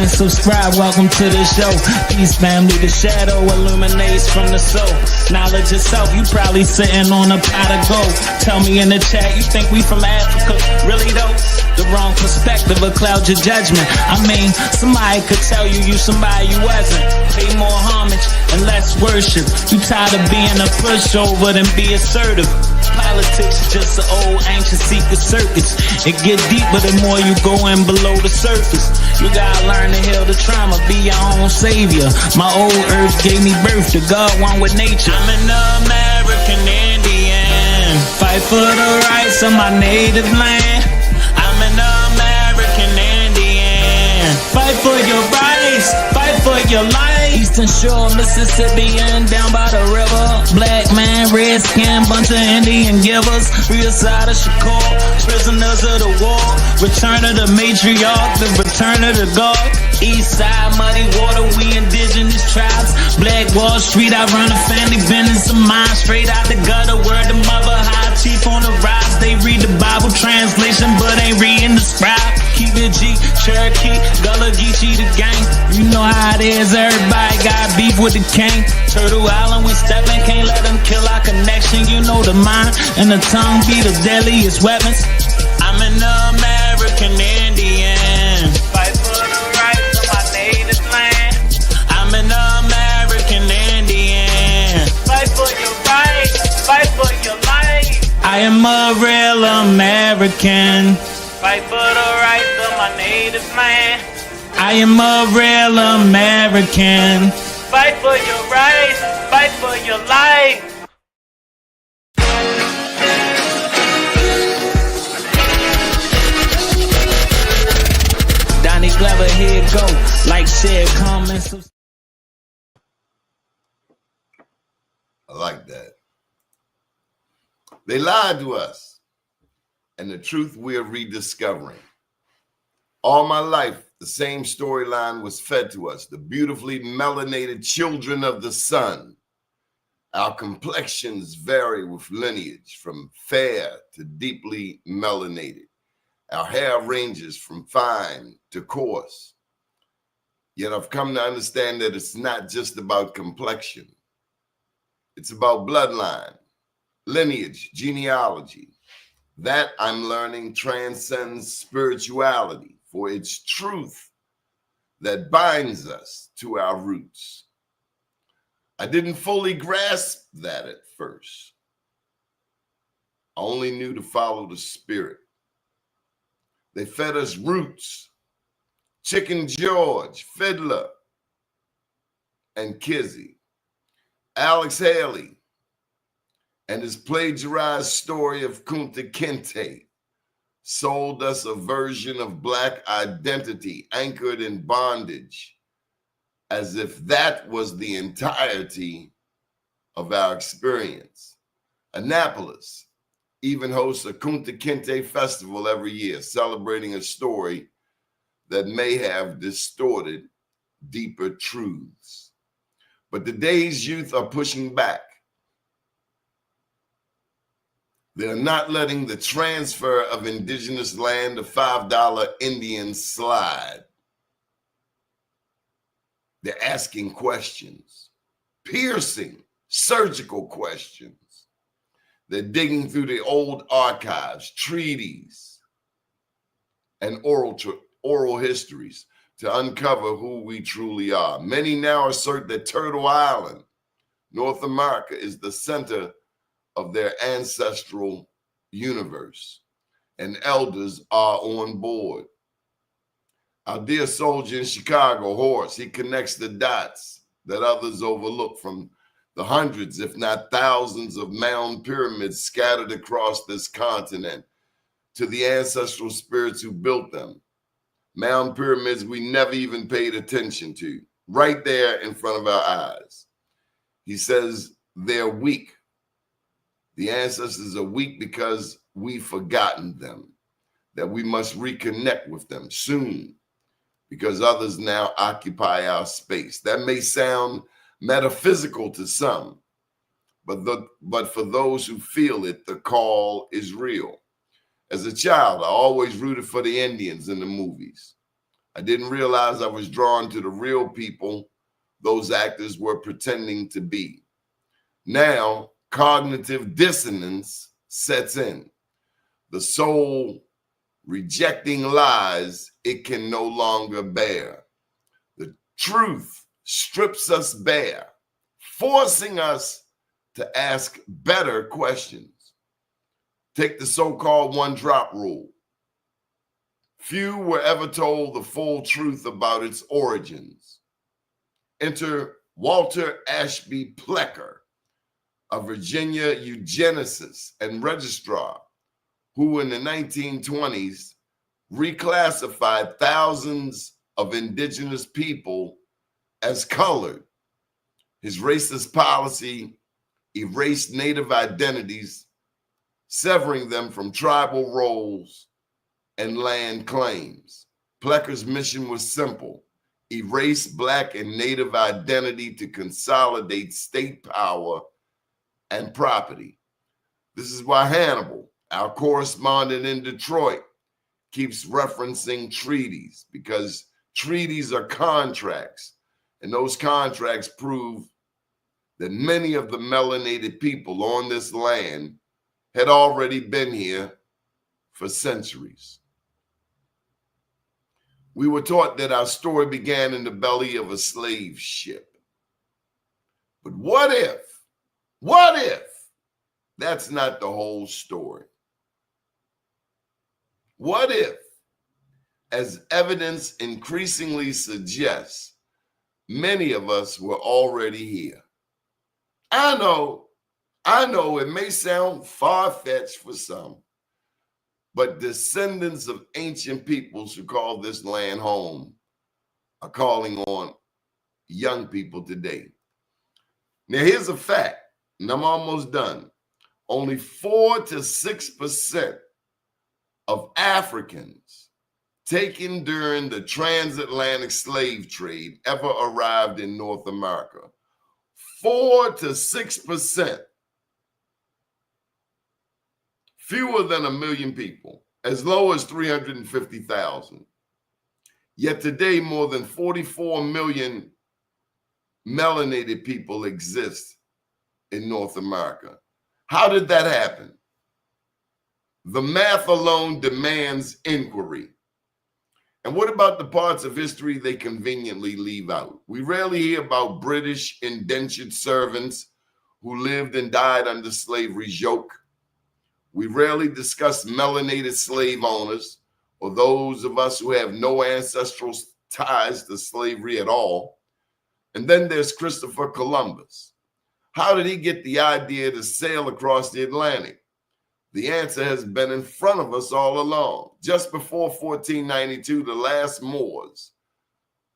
comment, subscribe. Welcome to the show. Peace, family. The shadow illuminates from the soul. Knowledge yourself. You probably sitting on a pot of gold. Tell me in the chat, you think we from Africa? Really though? The wrong perspective will cloud your judgment. I mean, somebody could tell you somebody you wasn't. Pay more homage and less worship. You tired of being a pushover than be assertive. Politics is just an old ancient secret circus. It get deeper the more you go in below the surface. You gotta learn to heal the trauma, be your own savior. My old earth gave me birth to God, one with nature. I'm an American Indian, fight for the rights of my native land. I'm an American Indian, fight for your rights, fight for your life. Eastern Shore, Mississippian, down by the river. Black man, red skin, bunch of Indian givers. Real side of Shakur, prisoners of the war. Return of the matriarch, the return of the God. East side, muddy water, we indigenous tribes. Black Wall Street, I run a family business of mine. Straight out the gutter, word the mother, high chief on the rise. They read the Bible translation, but ain't reading the scribe. Keep it G, Cherokee, Gullah Geechee the gang. You know how it is, everybody got beef with the king. Turtle Island, we steppin', can't let them kill our connection. You know the mind and the tongue be the deadliest weapons. I'm an American Indian, fight for the rights of my native land. I'm an American Indian, fight for your rights, fight for your life. I am a real American, fight for the rights of my native land. I am a real American, fight for your rights, fight for your life. Doni Clever, here go. Like, share, comment. I like that. They lied to us, and the truth we're rediscovering. All my life, the same storyline was fed to us. The beautifully melanated children of the sun. Our complexions vary with lineage, from fair to deeply melanated. Our hair ranges from fine to coarse. Yet I've come to understand that it's not just about complexion. It's about bloodline, lineage, genealogy. That, I'm learning, transcends spirituality, for it's truth that binds us to our roots. I didn't fully grasp that at first. I only knew to follow the spirit. They fed us roots, Chicken George, Fiddler, and Kizzy, Alex Haley, and his plagiarized story of Kunta Kinte sold us a version of Black identity anchored in bondage, as if that was the entirety of our experience. Annapolis even hosts a Kunta Kinte festival every year, celebrating a story that may have distorted deeper truths. But today's youth are pushing back. They're not letting the transfer of indigenous land to $5 Indians slide. They're asking questions, piercing, surgical questions. They're digging through the old archives, treaties, and oral histories to uncover who we truly are. Many now assert that Turtle Island, North America, is the center of their ancestral universe, and elders are on board. Our dear soldier in Chicago, Horace, he connects the dots that others overlook, from the hundreds, if not thousands, of mound pyramids scattered across this continent to the ancestral spirits who built them. Mound pyramids we never even paid attention to, right there in front of our eyes. He says they're weak. The ancestors are weak because we've forgotten them, that we must reconnect with them soon because others now occupy our space. That may sound metaphysical to some, but for those who feel it, the call is real. As a child, I always rooted for the Indians in the movies. I didn't realize I was drawn to the real people those actors were pretending to be. Now, cognitive dissonance sets in. The soul rejecting lies it can no longer bear. The truth strips us bare, forcing us to ask better questions. Take the so-called one-drop rule. Few were ever told the full truth about its origins. Enter Walter Ashby Plecker, a Virginia eugenicist and registrar, who in the 1920s reclassified thousands of indigenous people as colored. His racist policy erased native identities, severing them from tribal roles and land claims. Plecker's mission was simple: erase Black and Native identity to consolidate state power and property. This is why Hannibal, our correspondent in Detroit, keeps referencing treaties, because treaties are contracts, and those contracts prove that many of the melanated people on this land had already been here for centuries. We were taught that our story began in the belly of a slave ship. But what if that's not the whole story? What if, as evidence increasingly suggests, many of us were already here? I know it may sound far-fetched for some, but descendants of ancient peoples who call this land home are calling on young people today. Now, here's a fact, and I'm almost done. Only 4 to 6% of Africans taken during the transatlantic slave trade ever arrived in North America. 4 to 6%. Fewer than 1 million people, as low as 350,000. Yet today, more than 44 million melanated people exist in North America. How did that happen? The math alone demands inquiry. And what about the parts of history they conveniently leave out? We rarely hear about British indentured servants who lived and died under slavery's yoke. We rarely discuss melanated slave owners, or those of us who have no ancestral ties to slavery at all. And then there's Christopher Columbus. How did he get the idea to sail across the Atlantic? The answer has been in front of us all along. Just before 1492, the last Moors,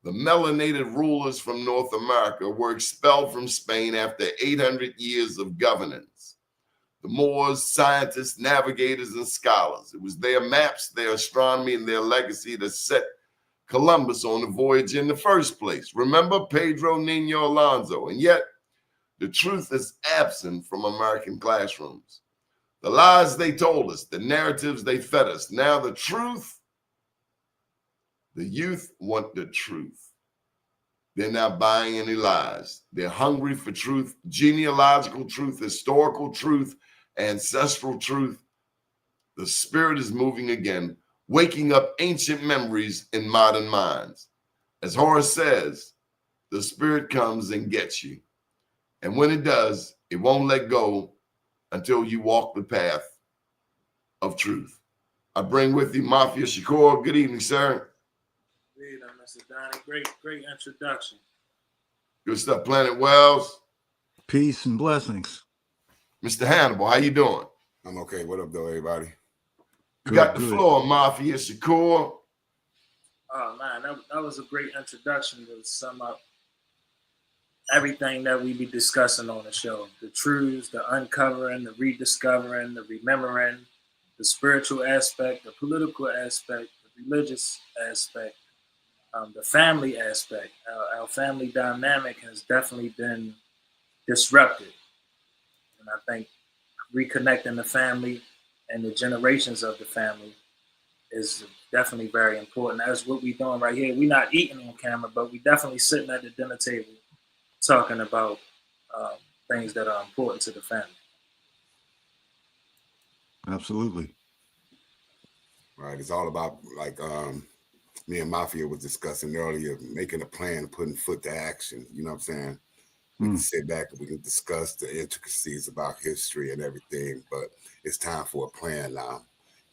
the melanated rulers from North America, were expelled from Spain after 800 years of governance. The Moors, scientists, navigators, and scholars. It was their maps, their astronomy, and their legacy that set Columbus on the voyage in the first place. Remember Pedro Nino Alonso? And yet, the truth is absent from American classrooms. The lies they told us, the narratives they fed us. Now the truth, the youth want the truth. They're not buying any lies. They're hungry for truth, genealogical truth, historical truth, ancestral truth. The spirit is moving again, waking up ancient memories in modern minds. As Horace says, the spirit comes and gets you. And when it does, it won't let go until you walk the path of truth. I bring with you Mafia Shakur. Good evening, sir. Indeed, Mr. Doni. Great introduction. Good stuff. Planet Wells. Peace and blessings. Mr. Hannibal, how you doing? I'm okay. What up, though, everybody? You got the floor, Mafia Shakur. Oh, man, that was a great introduction to sum up everything that we be discussing on the show. The truths, the uncovering, the rediscovering, the remembering, the spiritual aspect, the political aspect, the religious aspect, the family aspect. Our family dynamic has definitely been disrupted. And I think reconnecting the family and the generations of the family is definitely very important. That's what we're doing right here. We're not eating on camera, but we definitely sitting at the dinner table talking about things that are important to the family. Absolutely. Right. It's all about, like me and Mafia was discussing earlier, making a plan, putting foot to action. You know what I'm saying? We can sit back and we can discuss the intricacies about history and everything, but it's time for a plan now.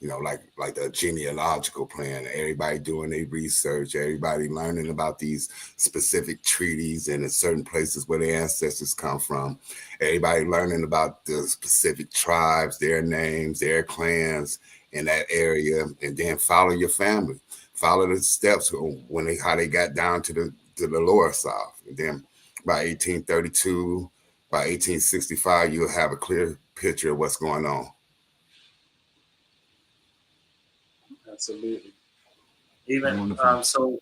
You know, like the genealogical plan, everybody doing their research, everybody learning about these specific treaties and in certain places where their ancestors come from, everybody learning about the specific tribes, their names, their clans in that area, and then follow your family, follow the steps when how they got down to the lower south, and then by 1832, by 1865, you'll have a clear picture of what's going on. Absolutely. Even so,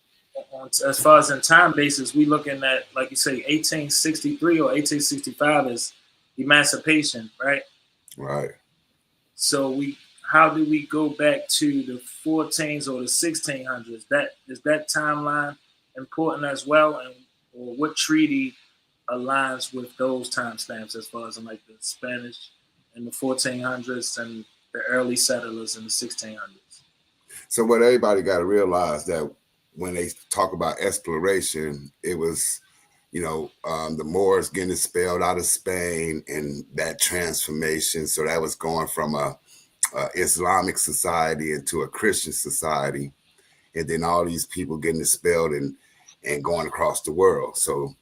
as far as in time basis, we looking at, like you say, 1863 or 1865 is emancipation, right? Right. So how do we go back to the 14s or the 1600s? Is that timeline important as well, and or what treaty aligns with those timestamps as far as in like the Spanish in the 1400s and the early settlers in the 1600s? So what everybody got to realize that when they talk about exploration, it was, the Moors getting expelled out of Spain and that transformation. So that was going from a Islamic society into a Christian society, and then all these people getting expelled and going across the world. So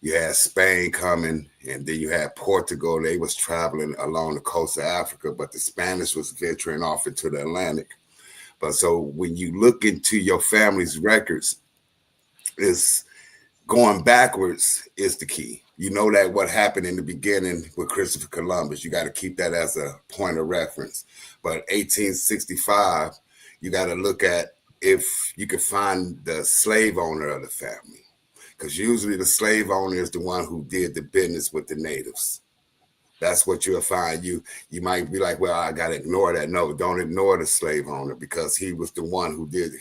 you had Spain coming, and then you had Portugal. They was traveling along the coast of Africa, but the Spanish was venturing off into the Atlantic. But so when you look into your family's records, it's going backwards is the key. You know that what happened in the beginning with Christopher Columbus, you got to keep that as a point of reference. But 1865, you got to look at if you can find the slave owner of the family, because usually the slave owner is the one who did the business with the natives. That's what you'll find. You might be like, well, I got to ignore that. No, don't ignore the slave owner, because he was the one who did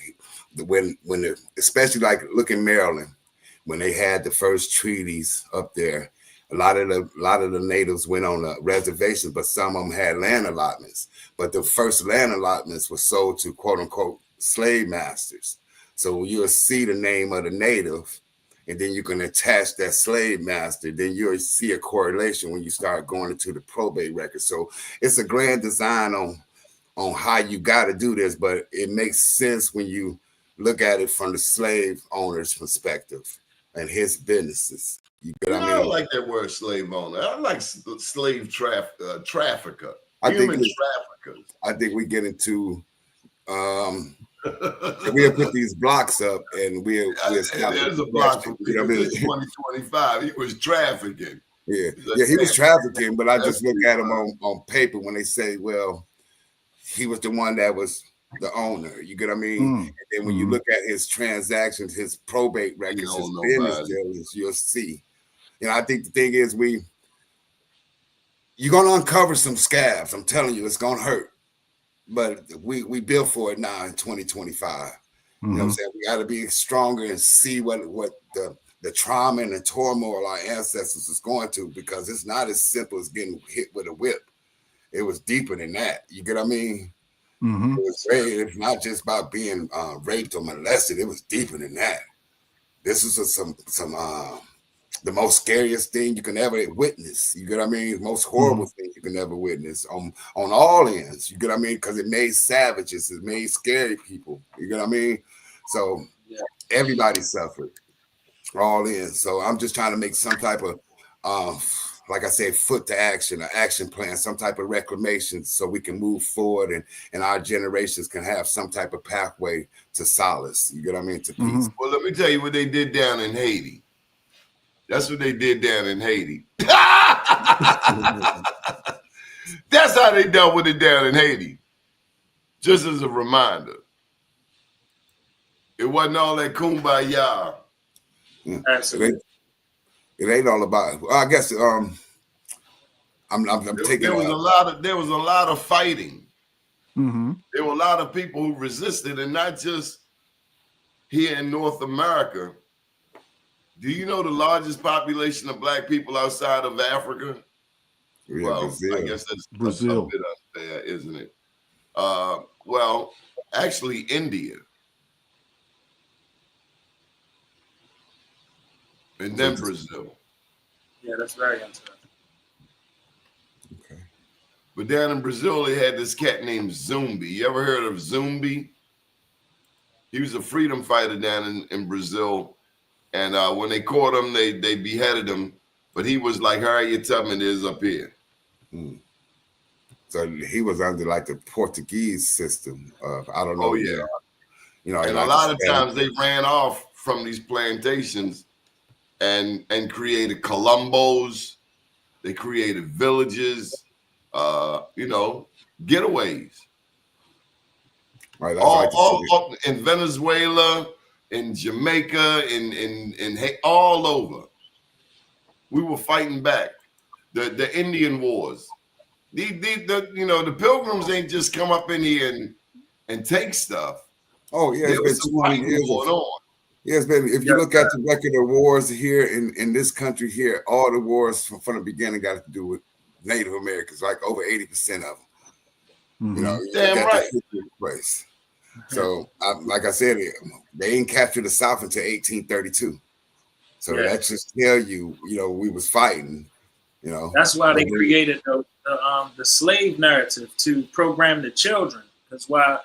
especially like look in Maryland, when they had the first treaties up there, a lot of the natives went on a reservation, but some of them had land allotments. But the first land allotments were sold to quote unquote slave masters. So you'll see the name of the native, and then you can attach that slave master. Then you'll see a correlation when you start going into the probate record. So it's a grand design on how you got to do this, but it makes sense when you look at it from the slave owner's perspective and his businesses. You get what I mean? I don't like that word slave owner. I like slave trafficker, traffickers. I think we get into we'll put these blocks up and we'll there's a block for people. 2025. He was trafficking. Yeah, he was trafficking, but I just look at him on paper when they say, well, he was the one that was the owner. You get what I mean? And then when you look at his transactions, his probate records, his business dealings, you'll see. I think the thing is you're gonna uncover some scabs. I'm telling you, it's gonna hurt. But we built for it now in 2025. You know what I'm saying? We got to be stronger and see what the trauma and the turmoil our ancestors was going to, because it's not as simple as getting hit with a whip. It was deeper than that. You get what I mean? It's not just about being raped or molested. It was deeper than that. This is some the most scariest thing you can ever witness. You get what I mean? Most horrible thing you can ever witness on all ends. You get what I mean? Because it made savages, it made scary people. You get what I mean? So everybody suffered, all in. So I'm just trying to make some type of, like I said, foot to action, an action plan, some type of reclamation, so we can move forward and our generations can have some type of pathway to solace. You get what I mean? To peace. Well, let me tell you what they did down in Haiti. That's what they did down in Haiti. That's how they dealt with it down in Haiti. Just as a reminder. It wasn't all that kumbaya. Absolutely. It ain't all about. I guess I'm taking. There was a lot of fighting. There were a lot of people who resisted, and not just here in North America. Do you know the largest population of Black people outside of Africa? Well, Brazil. I guess that's Brazil. a bit unfair, isn't it? Well, actually, India. And then Brazil. Yeah, that's very interesting. Okay. But down in Brazil, they had this cat named Zumbi. You ever heard of Zumbi? He was a freedom fighter down in Brazil. And when they caught him, they beheaded him. But he was like Harriet Tubman is up here. So he was under like the Portuguese system of, I don't know. Oh, yeah. You know, And like a lot of times they ran off from these plantations and created Colombos. They created villages, you know, getaways. Right, All in Venezuela, in Jamaica, in all over. We were fighting back. The Indian Wars. The Pilgrims ain't just come up in here and take stuff. Oh yeah, There was it's some been 200 fighting years going on. Yeah, it's been. If you look at the record of wars here in this country here, all the wars from the beginning got to do with Native Americans, like over 80% of them. Mm-hmm. You know, damn right. Place. So, like I said, they ain't captured the South until 1832. So that just tell you, you know, we was fighting. You know, that's why they created the slave narrative to program the children. Because while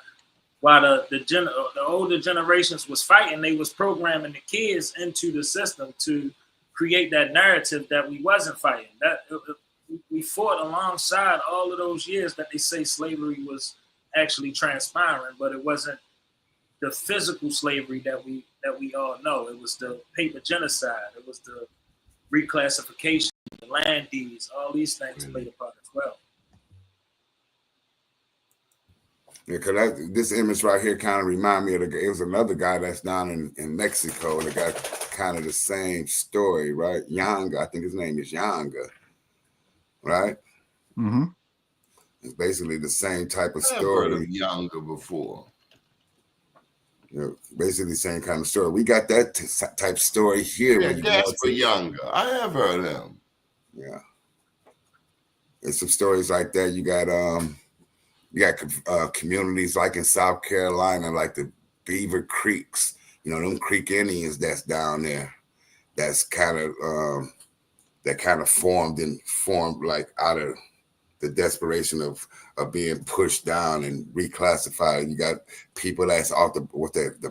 the older generations was fighting, they was programming the kids into the system to create that narrative that we wasn't fighting. That we fought alongside all of those years that they say slavery was actually transpiring, but it wasn't the physical slavery that we all know. It was the paper genocide. It was the reclassification, the land deeds. All these things played a part as well. Yeah, because this image right here kind of remind me of it was another guy that's down in Mexico that got kind of the same story, right? Yanga, I think his name is Yanga, right? Mm-hmm. It's basically the same type of I've heard of story. Yanga before. You know, basically the same kind of story. We got that type story here. Yeah, Jasper Yanga. I have heard of him. Yeah. There's some stories like that. You got communities like in South Carolina, like the Beaver Creeks, you know, them Creek Indians that's down there. That's kind of formed like out of the desperation of being pushed down and reclassified. You got people that's off the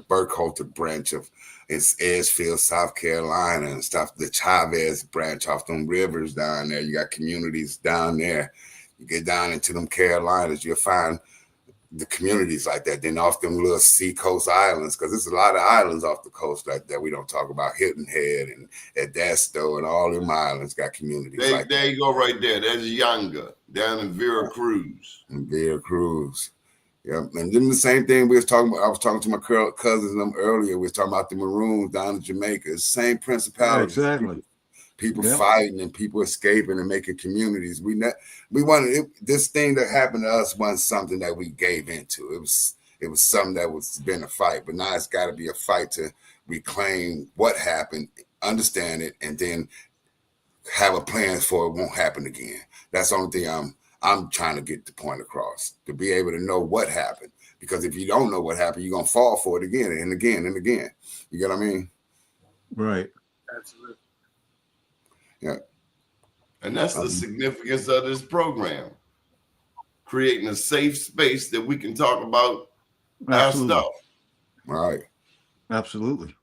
Burkhalter branch of Edgefield, South Carolina and stuff, the Chavez branch off them rivers down there. You got communities down there. You get down into them Carolinas, you'll find the communities like that. Then off them little seacoast islands, because there's a lot of islands off the coast like that we don't talk about. Hilton Head and Edisto and all them islands got communities like that. There you go right there. That's Yanga down in Veracruz. Yeah, and then the same thing we was talking about. I was talking to my cousins and them earlier. We was talking about the Maroons down in Jamaica. It's the same principality. Yeah, exactly. People fighting and people escaping and making communities. We wanted this thing that happened to us wasn't something that we gave into. It was something that was been a fight, but now it's got to be a fight to reclaim what happened, understand it, and then have a plan for it won't happen again. That's the only thing I'm trying to get the point across, to be able to know what happened. Because if you don't know what happened, you're gonna fall for it again and again and again. You get what I mean? Right. Absolutely. Yeah. And that's the significance of this program. Creating a safe space that we can talk about our stuff. All right. Absolutely.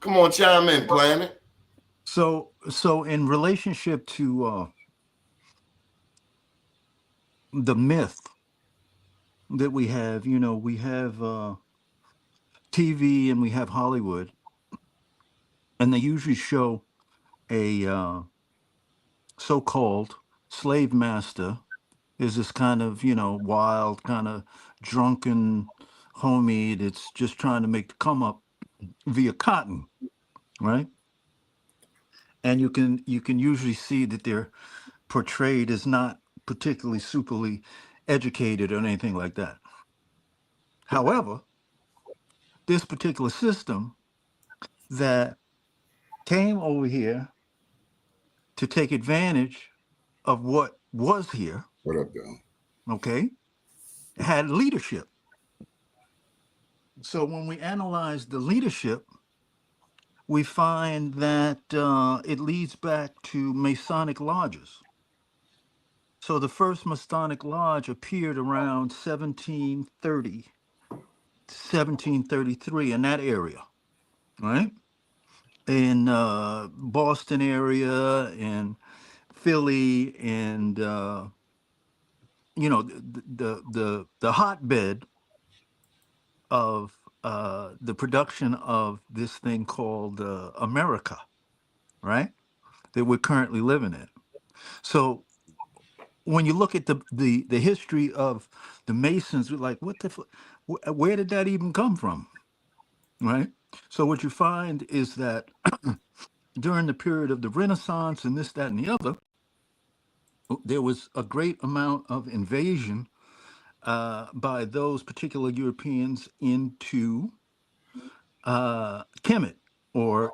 Come on, chime in, Planet. So in relationship to the myth that we have, you know, we have TV and we have Hollywood, and they usually show a so-called slave master is this kind of, you know, wild, kind of drunken homie that's just trying to make the come up via cotton, right? And you can usually see that they're portrayed as not particularly superly educated or anything like that. However, this particular system that came over here to take advantage of what was here, What up, though? okay, had leadership. So when we analyze the leadership, we find that it leads back to Masonic lodges. So the first Masonic lodge appeared around 1730, 1733 in that area, right? In Boston area, in Philly, and the hotbed of the production of this thing called America, right? That we're currently living in. So when you look at the history of the Masons, we're like, what the where did that even come from, right? So what you find is that during the period of the Renaissance and this, that, and the other, there was a great amount of invasion by those particular Europeans into Kemet or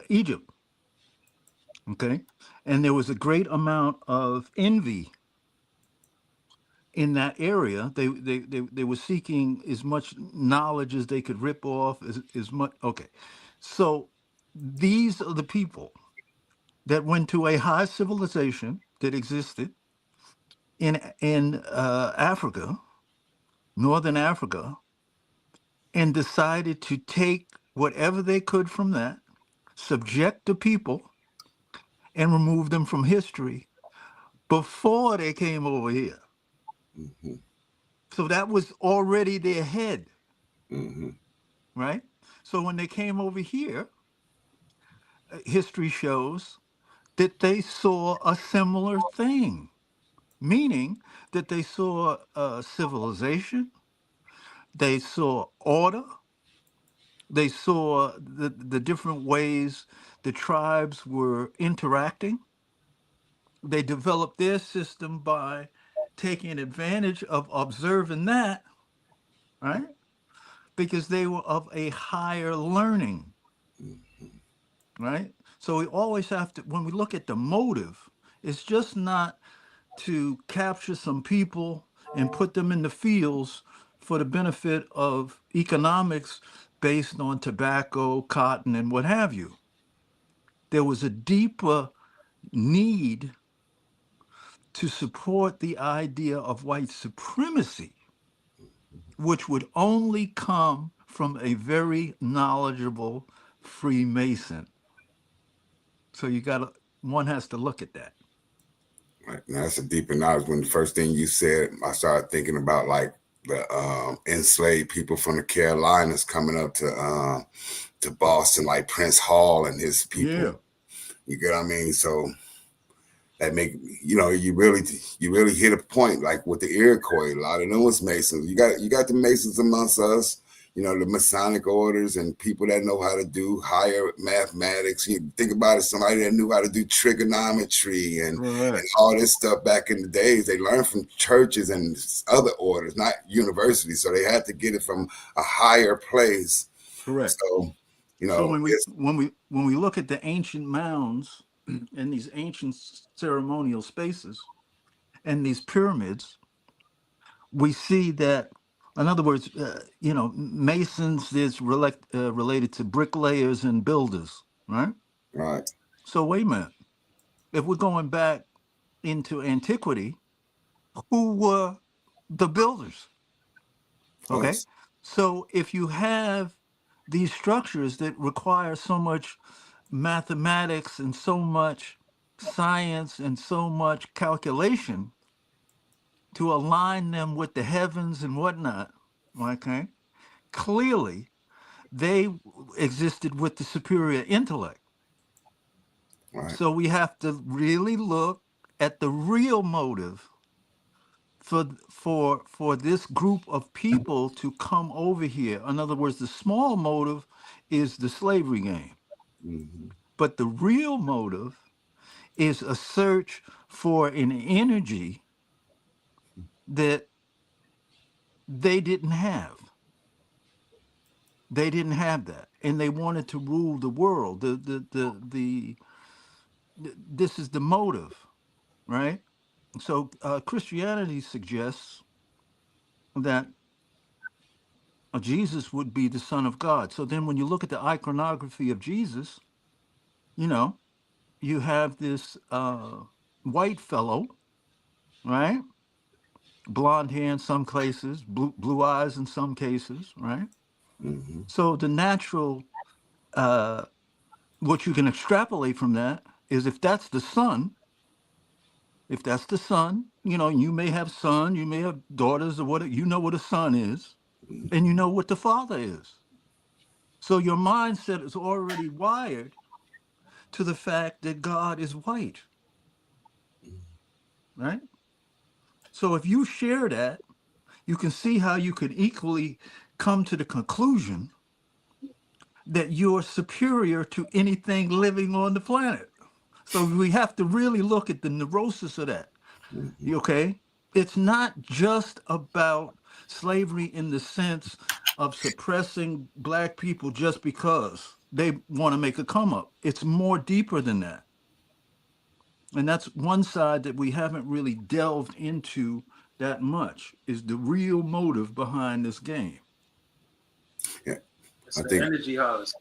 Egypt. Okay, and there was a great amount of envy in that area. They were seeking as much knowledge as they could rip off as much. Okay, so these are the people that went to a high civilization that existed in Africa, northern Africa, and decided to take whatever they could from that, subject the people, and remove them from history before they came over here. Mm-hmm. So that was already their head, Mm-hmm. right? So when they came over here, history shows that they saw a similar thing, meaning that they saw civilization, they saw order, they saw the different ways the tribes were interacting. They developed their system by taking advantage of observing that, right? Because they were of a higher learning, right? So we always have to, when we look at the motive, it's just not to capture some people and put them in the fields for the benefit of economics based on tobacco, cotton, and what have you. There was a deeper need to support the idea of white supremacy, which would only come from a very knowledgeable Freemason. So one has to look at that. Right. Now that's a deeper knowledge. When the first thing you said, I started thinking about like the enslaved people from the Carolinas coming up to Boston, like Prince Hall and his people. Yeah. You get what I mean? So that make you really hit a point, like with the Iroquois. A lot of them was Masons. You got the Masons amongst us. The Masonic orders and people that know how to do higher mathematics. You think about it, somebody that knew how to do trigonometry and all this stuff back in the days. They learned from churches and other orders, not universities. So they had to get it from a higher place. Correct. So, so when we look at the ancient mounds and these ancient ceremonial spaces and these pyramids, we see that, in other words, Masons is related to bricklayers and builders, right? Right. So wait a minute. If we're going back into antiquity, who were the builders? Okay. Us. So if you have these structures that require so much mathematics and so much science and so much calculation to align them with the heavens and whatnot, okay, clearly they existed with the superior intellect. Right. So we have to really look at the real motive for this group of people to come over here. In other words, the small motive is the slavery game. Mm-hmm. But the real motive is a search for an energy that they didn't have. They didn't have that, and they wanted to rule the world. This is the motive, right? So Christianity suggests that Jesus would be the Son of God. So then, when you look at the iconography of Jesus, you know, you have this white fellow, right? Blonde hair in some cases, blue eyes in some cases, right? Mm-hmm. So the natural, what you can extrapolate from that is if that's the son, you know, you may have son, you may have daughters, or what, you know what a son is, and you know what the father is. So your mindset is already wired to the fact that God is white, right? So if you share that, you can see how you could equally come to the conclusion that you're superior to anything living on the planet. So we have to really look at the neurosis of that. Mm-hmm. Okay? It's not just about slavery in the sense of suppressing black people just because they want to make a come up. It's more deeper than that. And that's one side that we haven't really delved into that much, is the real motive behind this game. Yeah, It's I the think. energy harvest.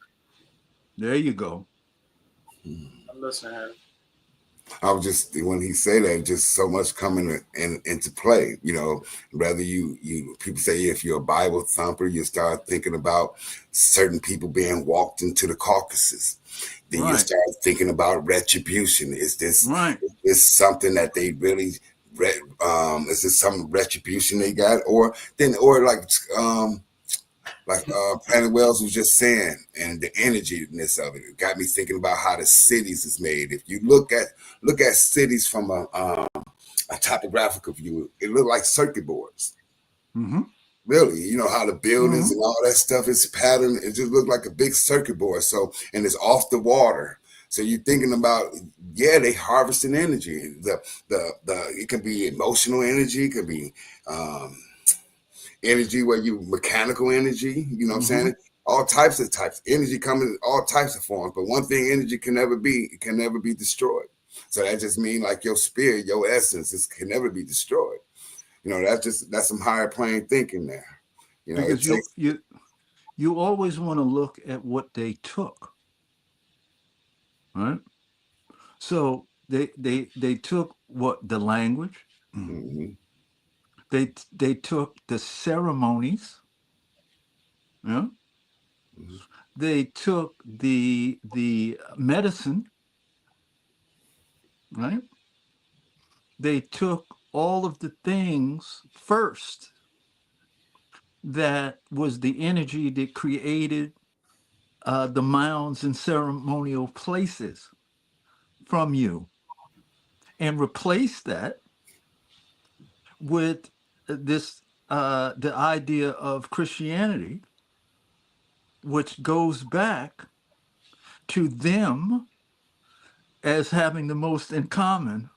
There you go. I'm listening, Harry. I was just, when he said that, just so much coming into play. You know, rather you people say if you're a Bible thumper, you start thinking about certain people being walked into the Caucasus. Then you Right. start thinking about retribution. Is this Right. something that they really is this some retribution they got, or Planet Wells was just saying, and the energiness of it got me thinking about how the cities is made. If you look at cities from a topographical view, it look like circuit boards. Mm-hmm. Really, you know how the buildings Mm-hmm. and all that stuff is patterned. It just looked like a big circuit board. So, and it's off the water. So you're thinking about, yeah, they harvesting energy. The it can be emotional energy, it could be energy where you mechanical energy, you know what I'm Mm-hmm. saying? All types. Energy coming in all types of forms. But one thing energy can never be destroyed. So that just means like your spirit, your essence, it can never be destroyed. You know, that's some higher plane thinking there. You know, it Because takes. you always want to look at what they took, right? So they took what, the language. Mm-hmm. They took the ceremonies. Yeah. Mm-hmm. They took the medicine, right? They took all of the things first that was the energy that created the mounds and ceremonial places from you, and replaced that with this the idea of Christianity, which goes back to them as having the most in common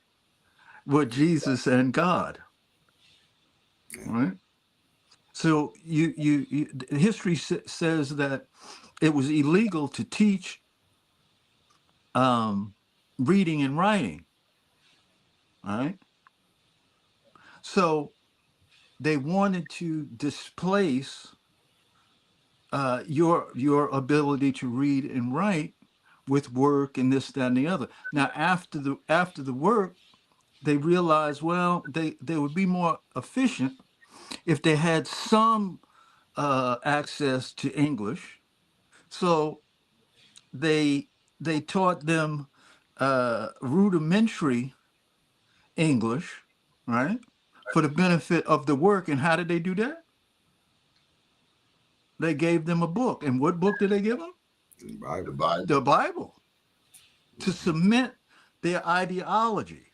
with Jesus and God, right? So history says that it was illegal to teach reading and writing, right? So they wanted to displace your ability to read and write with work and this, that, and the other. Now, after the work, they realized, well, they would be more efficient if they had some access to English. So they taught them rudimentary English, right, for the benefit of the work. And how did they do that? They gave them a book. And what book did they give them? The Bible. Bible. The Bible, to cement their ideology.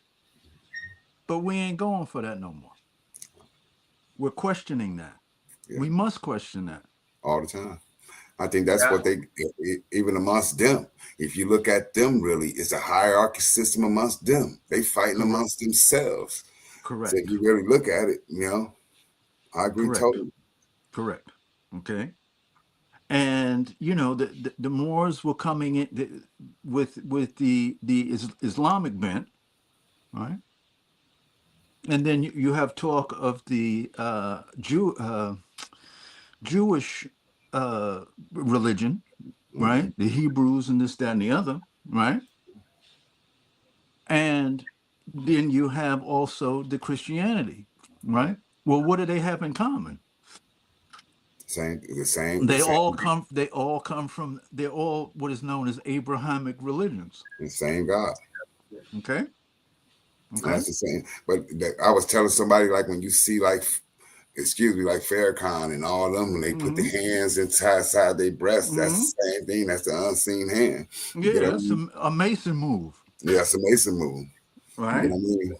But we ain't going for that no more. We're questioning that. Yeah. We must question that. All the time. I think that's Yeah. what they, even amongst them, if you look at them, really, it's a hierarchy system amongst them. They fighting Correct. amongst themselves. Correct. So if you really look at it, I agree Correct. totally. Correct. Okay. And the Moors were coming in with the Islamic bent, right? And then you have talk of the Jewish religion, Hmm. right? The Hebrews and this, that, and the other, right? And then you have also the Christianity, right? Well, what do they have in common? The same, They all come from, they're all what is known as Abrahamic religions. the same God. Okay. Okay. That's the same. But I was telling somebody, like, when you see, like, excuse me, like Farrakhan and all of them, when they put the Mm-hmm. hands inside their breasts, Mm-hmm. that's the same thing. That's the unseen hand. You get Yeah, what I it's mean? a Mason move, Yeah, it's a Mason move. You get right? what I mean?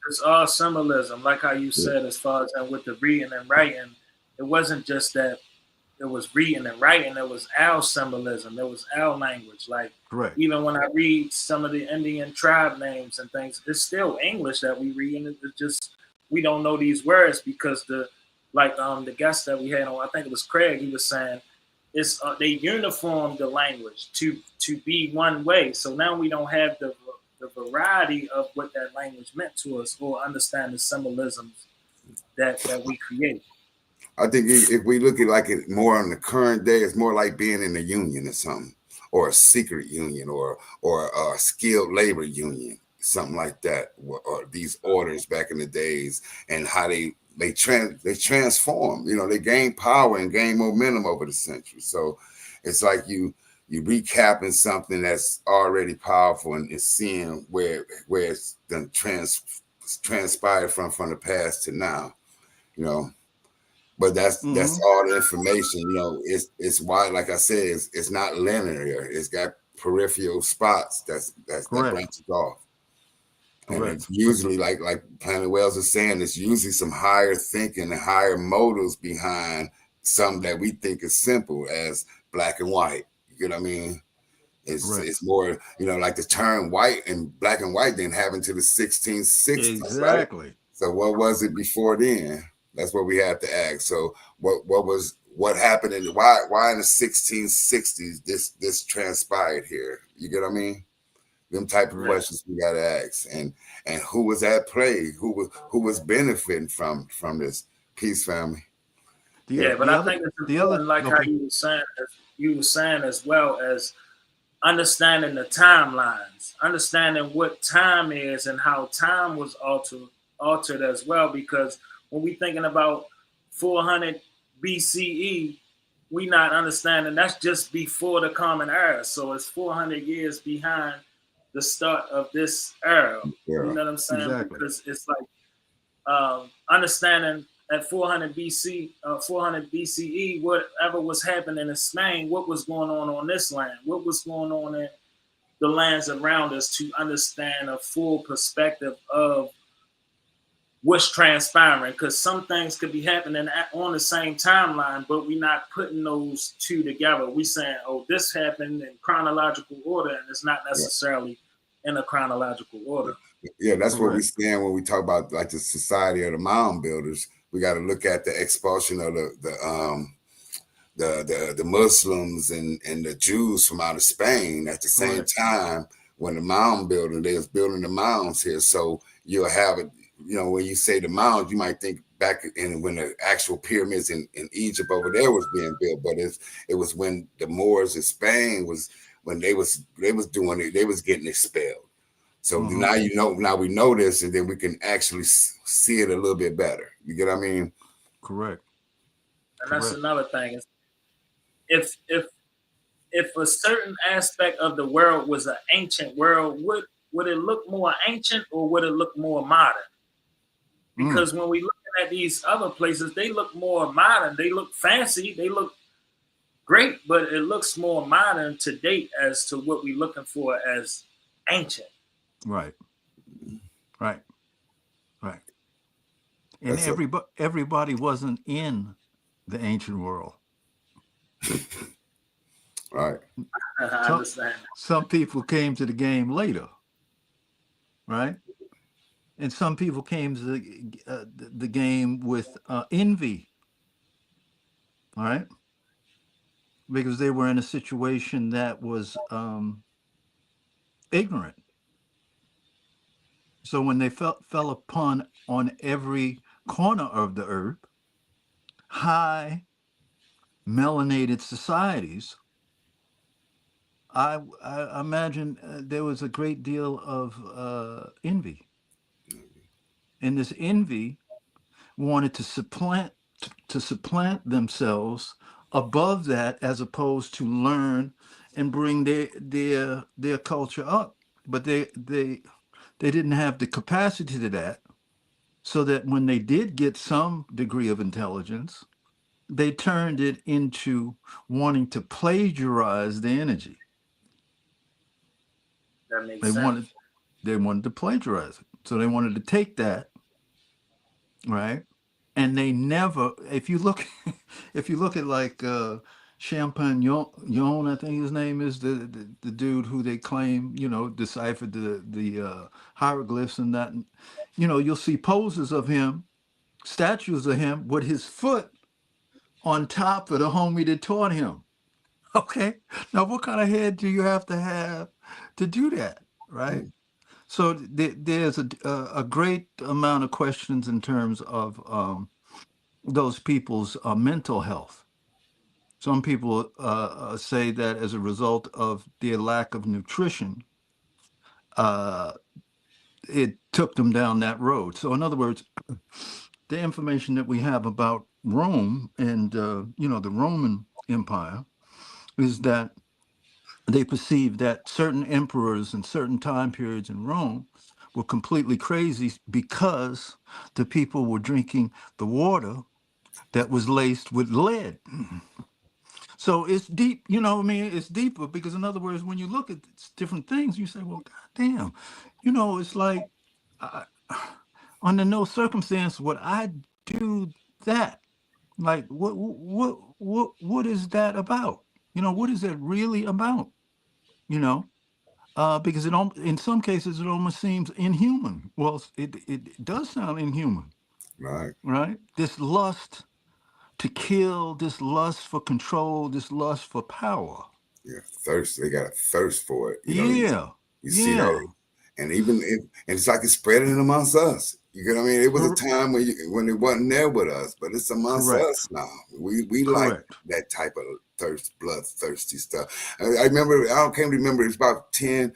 It's all symbolism, like how you Yeah. said, as far as with the reading and writing. It wasn't just that it was reading and writing. It was our symbolism. It was our language. Like Correct. even when I read some of the Indian tribe names and things, it's still English that we read, and it's just we don't know these words because the guest that we had on, I think it was Craig. He was saying it's they uniformed the language to be one way. So now we don't have the variety of what that language meant to us or understand the symbolisms that we create. I think if we look at like it more on the current day, it's more like being in a union or something, or a secret union, or a skilled labor union, something like that, or these orders back in the days, and how they transform. They gain power and gain momentum over the centuries. So it's like you recapping something that's already powerful and it's seeing where it's done transpired from the past to now. You know. But that's Mm-hmm. all the information. It's why, like I said, it's not linear. It's got peripheral spots that Correct. branches off. And Correct. it's usually like Planet Wells is saying, it's usually some higher thinking and higher motives behind something that we think is simple as black and white. You know what I mean? It's more, like the term white and black and white didn't happen until the 1660s, right? Exactly. So what was it before then? That's what we have to ask. So what happened why in the 1660s this transpired here? You get what I mean? Them type of Correct. questions we gotta ask. And who was at play? Who was benefiting from this peace family? Yeah, but I think it's important, like how okay. you were saying as well as understanding the timelines, understanding what time is and how time was altered as well. Because when we thinking about 400 BCE, we not understanding that's just before the Common Era. So it's 400 years behind the start of this era. Yeah. You know what I'm saying? Exactly. Because it's like understanding at 400 BCE, whatever was happening in Spain, what was going on this land, what was going on in the lands around us, to understand a full perspective of what's transpiring. Because some things could be happening on the same timeline, but we're not putting those two together. We saying, oh, this happened in chronological order, and it's not necessarily in a chronological order. Yeah, that's Correct. what we stand when we talk about like the society of the mound builders. We got to look at the expulsion of the Muslims and the Jews from out of Spain at the same Correct. time when the mound building, they was building the mounds here. So you'll have it, when you say the mounds, you might think back in when the actual pyramids in Egypt over there was being built, but it was when the Moors in Spain was when they was doing it, they was getting expelled. So now we know this, and then we can actually see it a little bit better. You get what I mean? Correct. And that's another thing. If a certain aspect of the world was an ancient world, would it look more ancient or would it look more modern? Because when we look at these other places, they look more modern. They look fancy. They look great, but it looks more modern to date as to what we're looking for as ancient. Right. Right. Right. And everybody wasn't in the ancient world. Right. I understand. Some people came to the game later. Right. And some people came to the game with envy, all right, because they were in a situation that was ignorant. So when they fell upon on every corner of the earth, high melanated societies, I imagine there was a great deal of envy, and this envy wanted to supplant themselves above that, as opposed to learn and bring their culture up. But they didn't have the capacity to that, so that when they did get some degree of intelligence, they turned it into wanting to plagiarize the energy. That makes They sense. wanted they wanted to plagiarize it. So they wanted to take that, right? And they never, if you look if you look at like Champagne Yon, I think his name is, the dude who they claim, deciphered the hieroglyphs and that, you'll see poses of him, statues of him with his foot on top of the homie that taught him. Okay. Now, what kind of head do you have to do that? Right. So there's a great amount of questions in terms of those people's mental health. Some people say that as a result of their lack of nutrition, uh, it took them down that road. So, in other words, the information that we have about Rome and the Roman Empire is that they perceived that certain emperors and certain time periods in Rome were completely crazy because the people were drinking the water that was laced with lead. So it's deep, what I mean? It's deeper because, in other words, when you look at different things, you say, well, goddamn, it's like, I, under no circumstance would I do that. Like, what is that about? What is that really about? You know, because in some cases it almost seems inhuman. Well, it does sound inhuman, Right. right? This lust to kill, this lust for control, this lust for power. Yeah. Thirst. They got a thirst for it. Yeah, You see yeah, that, and and it's like it's spreading amongst us. You get what I mean? It was a Cor- time when it wasn't there with us, but it's amongst correct, us now. We like correct. that type of bloodthirsty stuff. I remember, I can't remember, it's about 10,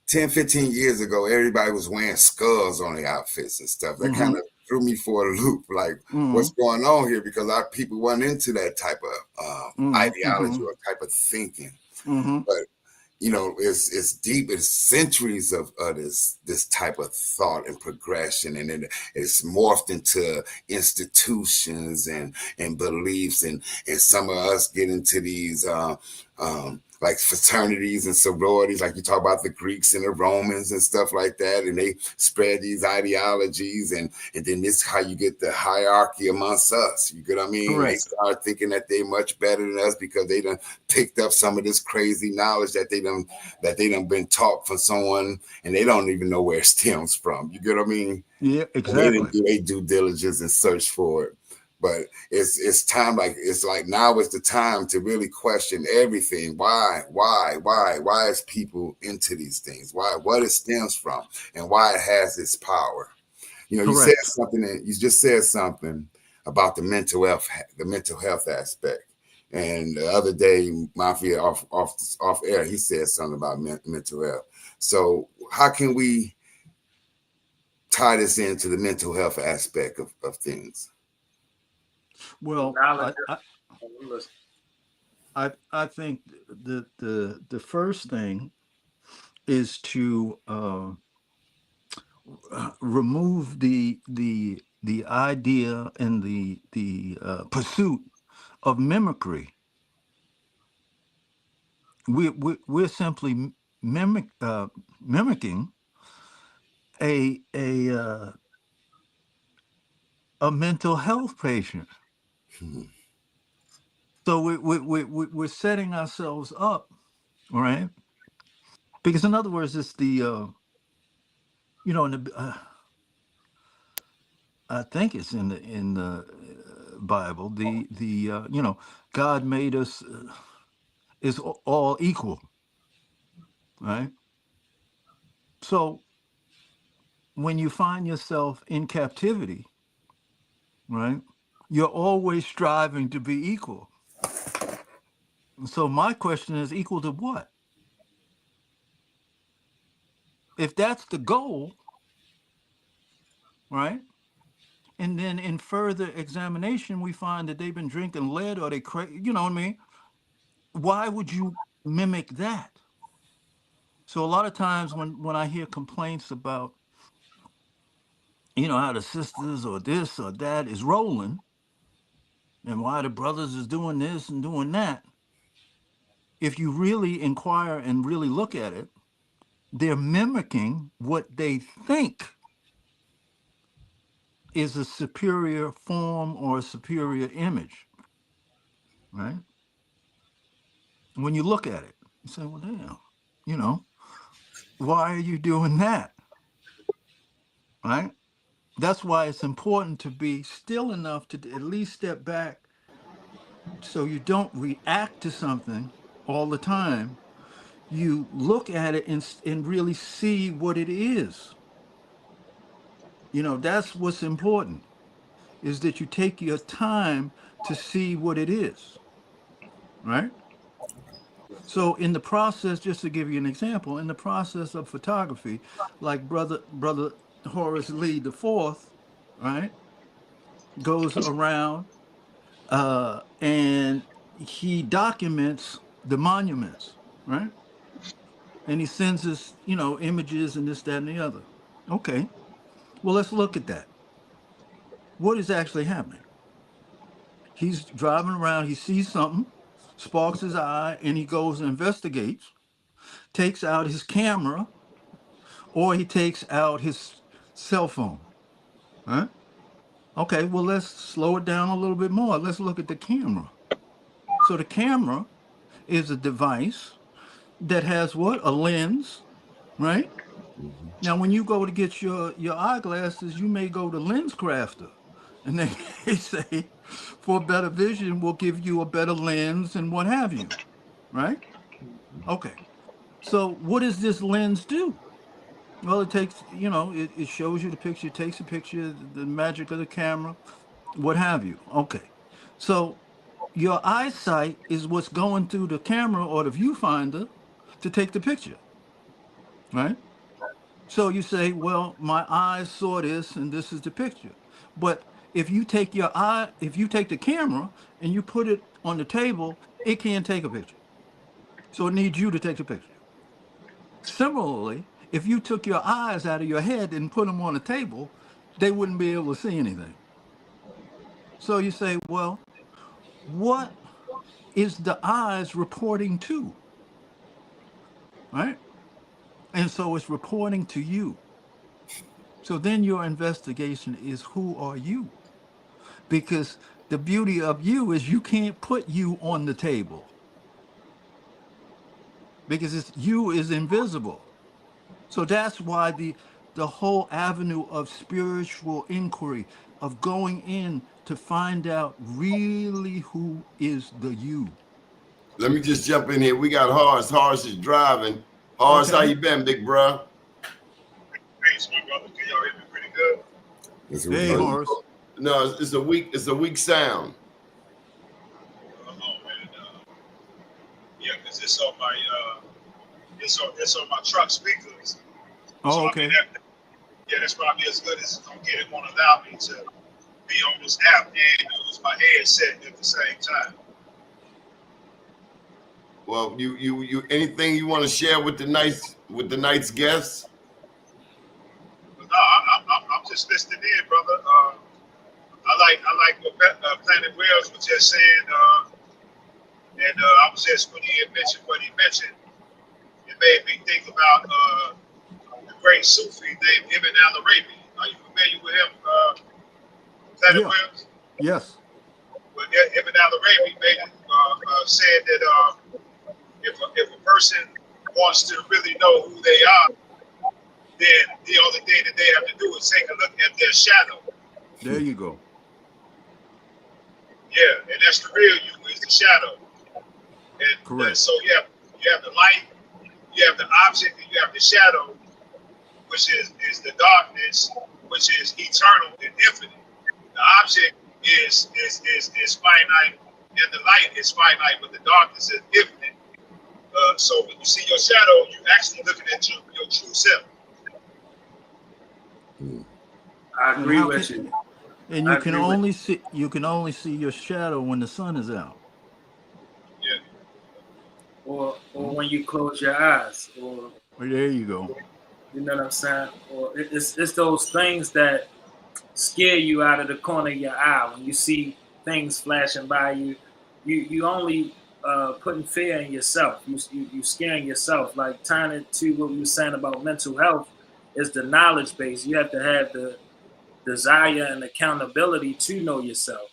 15 years ago, everybody was wearing skulls on their outfits and stuff. That Mm-hmm. kind of threw me for a loop, like Mm-hmm. what's going on here? Because our people weren't into that type of ideology Mm-hmm. or type of thinking. Mm-hmm. But it's deep. It's centuries of this type of thought and progression, and it's morphed into institutions and beliefs, and some of us get into these like fraternities and sororities, like you talk about the Greeks and the Romans and stuff like that, and they spread these ideologies, and then this is how you get the hierarchy amongst us. You get what I mean? They Correct. start thinking that they're much better than us because they done picked up some of this crazy knowledge that they done been taught from someone, and they don't even know where it stems from. You get what I mean? Yeah, And they didn't exactly. do their due diligence and search for it. But it's time, it's like now is the time to really question everything. Why is people into these things? What it stems from, and why it has its power. You said Correct. something, and you just said something about the mental health aspect. And the other day, Mafia off air, he said something about mental health. So how can we tie this into the mental health aspect of things? Well, Knowledge. Listen, I think the first thing is to remove the idea and the pursuit of mimicry. We're simply mimicking a a mental health patient. Hmm. So we're setting ourselves up, right? Because in other words, it's the in the I think it's in the Bible. You know, God made us is all equal, right? So when you find yourself in captivity, right, you're always striving to be equal. So my question is, equal to what? If that's the goal, right? And then in further examination, we find that they've been drinking lead or you know what I mean? Why would you mimic that? So a lot of times when I hear complaints about, you know, how the sisters or this or that is rolling and why the brothers is doing this and doing that, if you really inquire and really look at it, they're mimicking what they think is a superior form or a superior image, right? When you look at it, you say, well, damn, you know, why are you doing that, right? That's why it's important to be still enough to at least step back so you don't react to something all the time. You look at it and really see what it is. You know, that's what's important, is that you take your time to see what it is, right? So in the process, just to give you an example, in the process of photography, like brother Horace Lee the Fourth, right, goes around and he documents the monuments, right? And he sends us, you know, images and this, that, and the other. Okay, well, let's look at that. What is actually happening? He's driving around, he sees something, sparks his eye, and he goes and investigates, takes out his camera, or he takes out his cell phone. Huh? Okay, well, let's slow it down a little bit more. Let's look at the camera. So the camera is a device that has what? A lens, right? Mhm. Now, when you go to get your eyeglasses, you may go to Lens Crafter, and they, they say for better vision, we'll give you a better lens and what have you, right? Okay. So what does this lens do? Well, it takes, you know, it shows you the picture, it takes a picture, the magic of the camera, what have you. Okay. So your eyesight is what's going through the camera or the viewfinder to take the picture, right? So you say, well, my eyes saw this and this is the picture. But if you take if you take the camera and you put it on the table, it can't take a picture. So it needs you to take the picture. Similarly, if you took your eyes out of your head and put them on the table, they wouldn't be able to see anything. So you say, well, what is the eyes reporting to? Right? And so it's reporting to you. So then your investigation is, who are you? Because the beauty of you is you can't put you on the table because you is invisible. So that's why the whole avenue of spiritual inquiry, of going in to find out really who is the you. Let me just jump in here. We got Horace. Horace is driving. Horace, how Okay. you been, big bro? Thanks, my brother. Can y'all hear me pretty good? That's what we Hey, heard. Horace. No, it's a weak. It's a weak sound. Man. Yeah, because it's on my it's on my truck speakers. Oh, So I mean, okay. that's probably as good as it's gonna get. It won't allow me to be on this app and use my headset at the same time. Well, you anything you want to share with the night's guests? But no, I'm just listening in, brother. I like what Planet Wells was just saying, and I was just when he had mentioned what he mentioned, it made me think about the great Sufi named Ibn al-Arabi. Are you familiar with him, Planet Yeah. Wells? Yes. Well, Ibn al-Arabi said that if a person wants to really know who they are, then the only thing that they have to do is take a look at their shadow. There you go. Yeah, and that's the real you, is the shadow. And Correct. so you have the light, you have the object, and you have the shadow, which is the darkness, which is eternal and infinite. The object is finite, and the light is finite, but the darkness is infinite. So when you see your shadow, you're actually looking at your true self. I And agree with you. And I you can agree with only see your shadow when the sun is out. Yeah. or when you close your eyes, or There you go. you know what I'm saying? Or it's those things that scare you out of the corner of your eye when you see things flashing by you. You only putting fear in yourself. You scaring yourself. Like tying it to what we were saying about mental health is the knowledge base. You have to have the desire and accountability to know yourself,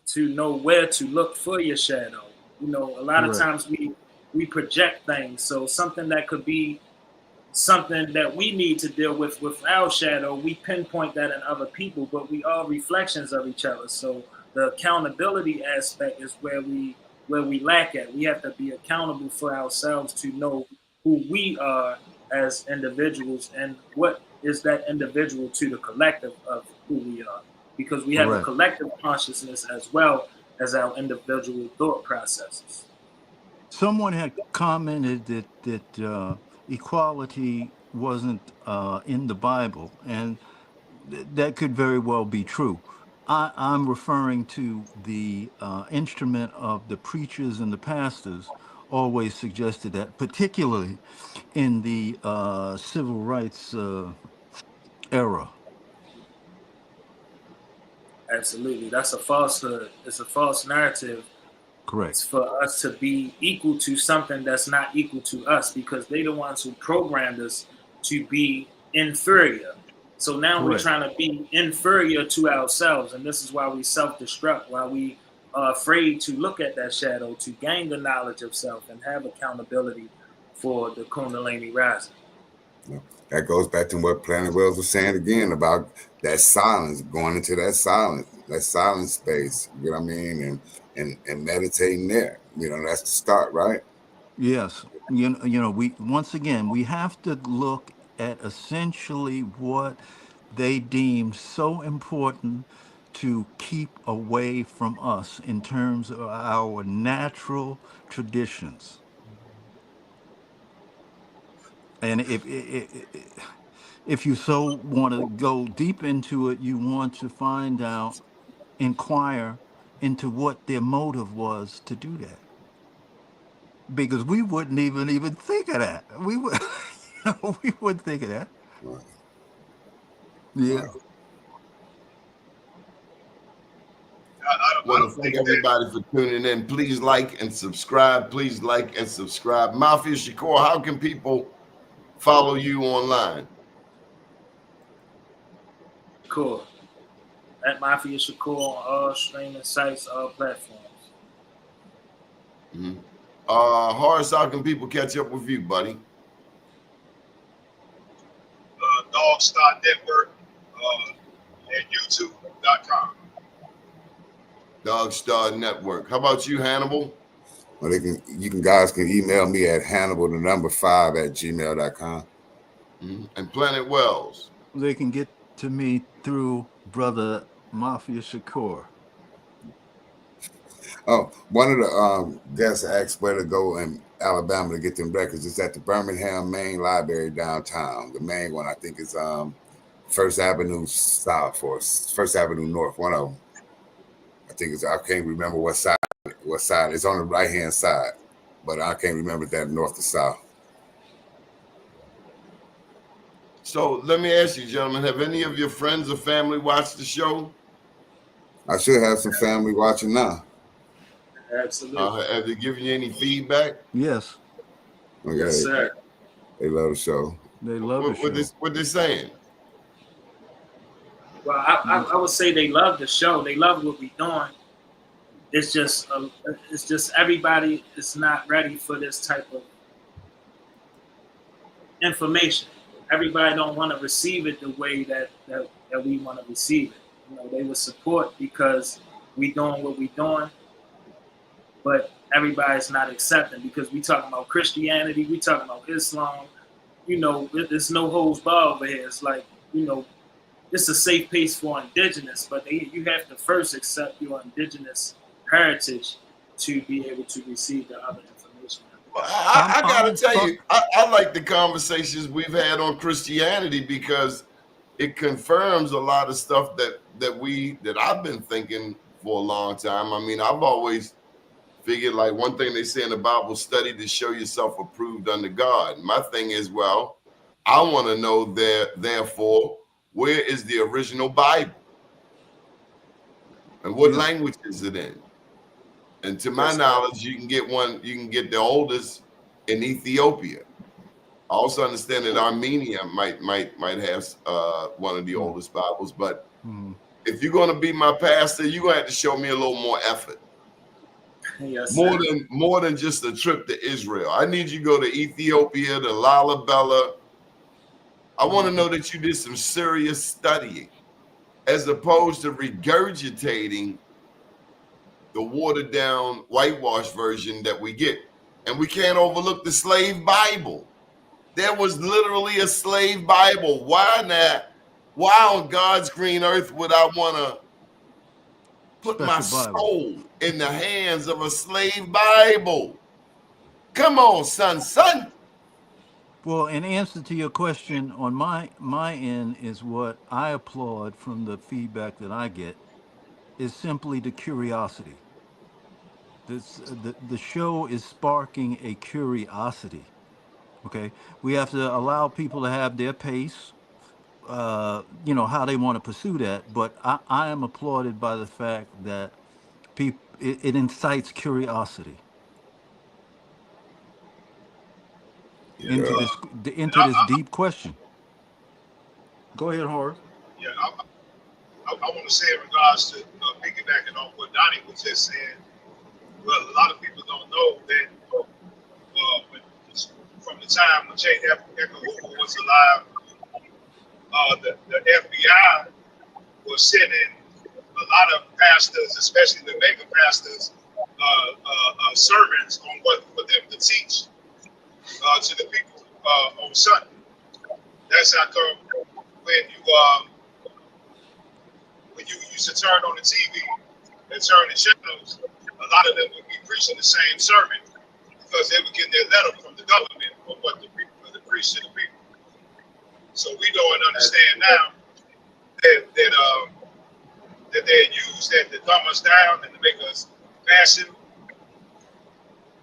to know where to look for your shadow. You know, a lot of Correct. times we project things. So something that could be something that we need to deal with our shadow, we pinpoint that in other people, but we are reflections of each other. So the accountability aspect is where we lack at. We have to be accountable for ourselves to know who we are as individuals and what is that individual to the collective of who we are, because we have a Correct. collective consciousness as well as our individual thought processes. Someone had commented that equality wasn't in the Bible, and that could very well be true. I'm referring to the instrument of the preachers and the pastors always suggested that, particularly in the civil rights era. Absolutely. That's a falsehood. It's a false narrative. Correct. It's for us to be equal to something that's not equal to us, because they the ones who programmed us to be inferior. So now we're Correct. trying to be inferior to ourselves. And this is why we self-destruct, why we are afraid to look at that shadow, to gain the knowledge of self and have accountability for the Kundalini rising. That goes back to what Planet Wells was saying again about that silence, going into that silence space. You know what I mean, and meditating there. You know, that's the start, right? Yes. We once again we have to look at essentially what they deem so important to keep away from us in terms of our natural traditions. And if you so want to go deep into it, you want to find out, inquire into what their motive was to do that, because we wouldn't even think of that. We would, we wouldn't think of that. Right. Yeah. Right. I Want don't to thank think that. everybody for tuning in. Please like and subscribe. Please like and subscribe. Mafia Shakur, how can people follow you online? Shakur. At Mafia Shakur on all streaming sites, all platforms. Mm-hmm. Horace, how can people catch up with you, buddy? Dog Star Network at YouTube.com. Dog Star Network. How about you, Hannibal? Well, guys can email me at hannibal5@gmail.com. Mm-hmm. And Planet Wells. They can get to me through Brother Mafia Shakur. Oh, one of the guests asked where to go in Alabama to get them records. It's at the Birmingham Main Library downtown. The main one, I think, is First Avenue South or First Avenue North. One of them. I think I can't remember what side. It's on the right-hand side, but I can't remember that north or south. So let me ask you, gentlemen, have any of your friends or family watched the show? I should have some family watching now. Absolutely. Have they given you any feedback? Yes. Okay. Yes, sir. They love the show. They love the show. What they saying? Well, I would say they love the show. They love what we're doing. It's just everybody is not ready for this type of information. Everybody don't want to receive it the way that we want to receive it. they would support because we doing what we doing, but everybody's not accepting because we talking about Christianity, we talking about Islam. There's no holds bar over here. It's like, it's a safe place for Indigenous, but you have to first accept your Indigenous heritage to be able to receive the other information. Well, I gotta tell you, I like the conversations we've had on Christianity because it confirms a lot of stuff that I've been thinking for a long time. I mean, I've always figured, like, one thing they say in the Bible, study to show yourself approved unto God. My thing is, well, I want to know therefore, where is the original Bible? And what language is it in? And to my knowledge, you can get the oldest in Ethiopia. I also understand that Armenia might have one of the oldest Bibles, but if you're going to be my pastor, you're going to have to show me a little more effort. Yes, more than just a trip to Israel. I need you to go to Ethiopia, to Lalibela. I want to know that you did some serious studying, as opposed to regurgitating the watered down, whitewashed version that we get. And we can't overlook the slave Bible. There was literally a slave Bible. Why not? Why on God's green earth would I want to put my soul in the hands of a slave Bible? Come on, son. Well, in answer to your question, on my end is what I applaud from the feedback that I get is simply the curiosity. The show is sparking a curiosity. Okay, we have to allow people to have their pace, how they want to pursue that. But I am applauded by the fact that it incites curiosity into this deep question. Go ahead, Horace. Yeah, I want to say in regards to piggybacking on what Doni was just saying. Well, a lot of people don't know that from the time when J. Edgar Hoover was alive, the FBI was sending a lot of pastors, especially the mega pastors, sermons on what for them to teach to the people on Sunday. That's how come when you used to turn on the TV and turn the channels, a lot of them would be preaching the same sermon because they would get their letter from the government of what the people to preach to the people. So we don't understand now that they use that to dumb us down and to make us passive.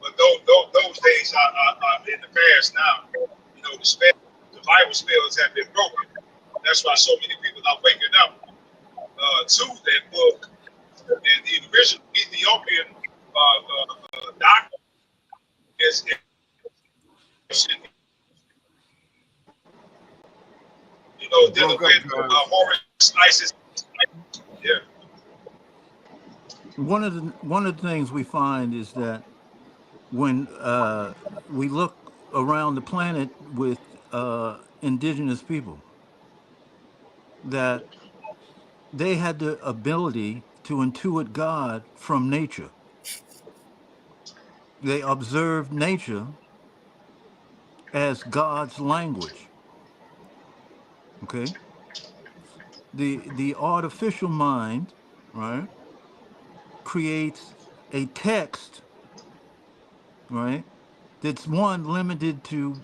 But those days are in the past now. The Bible spells have been broken. That's why so many people are waking up to that book. And the original Ethiopian doctor is dealing with Horace, ISIS. Yeah. One of the things we find is that when we look around the planet with indigenous people, that they had the ability to intuit God from nature. They observed nature as God's language. Okay? The artificial mind, right, creates a text, right, that's limited to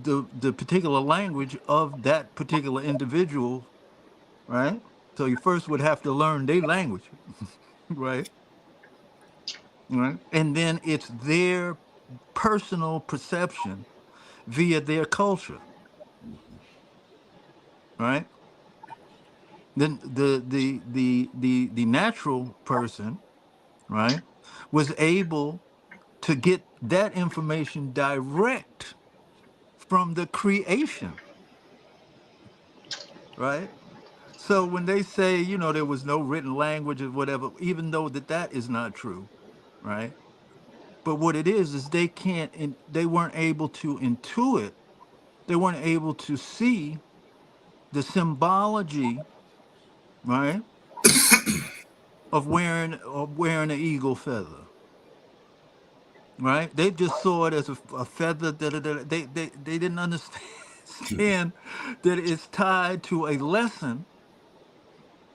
the particular language of that particular individual, right? So you first would have to learn their language, right? Right? And then it's their personal perception via their culture, right? Then the natural person, right, was able to get that information direct from the creation, right? So when they say, there was no written language or whatever, even though that is not true, right? But what it is they weren't able to intuit, they weren't able to see the symbology, right, of wearing an eagle feather. Right? They just saw it as a feather. They didn't understand that it's tied to a lesson,